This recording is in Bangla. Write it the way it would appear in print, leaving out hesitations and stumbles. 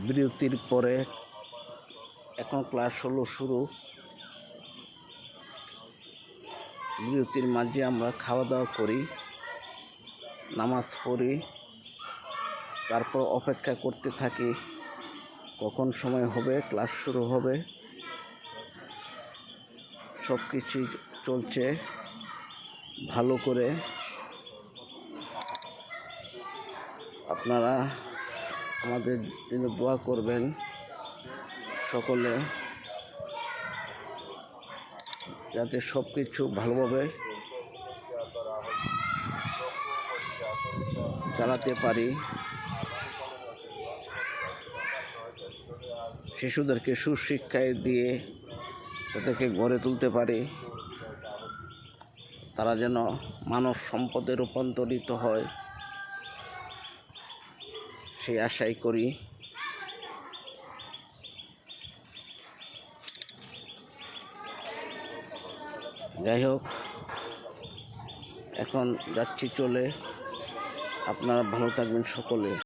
বিরতির পরে এখন ক্লাস হলো শুরু। বিরতির মাঝে আমরা খাওয়া দাওয়া করি, নামাজ পড়ি, তারপর অপেক্ষা করতে থাকি কখন সময় হবে, ক্লাস শুরু হবে। সব কিছুই চলছে ভালো করে। আপনারা আমাদের জন্য দোয়া করবেন সকলে, যাতে সব কিছু ভালোভাবে চালাতে পারি, শিশুদেরকে সুশিক্ষায় দিয়ে তাদেরকে গড়ে তুলতে পারি, তারা যেন মানব সম্পদে রূপান্তরিত হয় সেই আশাই করি। যাই হোক, এখন যাচ্ছি চলে। আপনারা ভালো থাকবেন সকলে।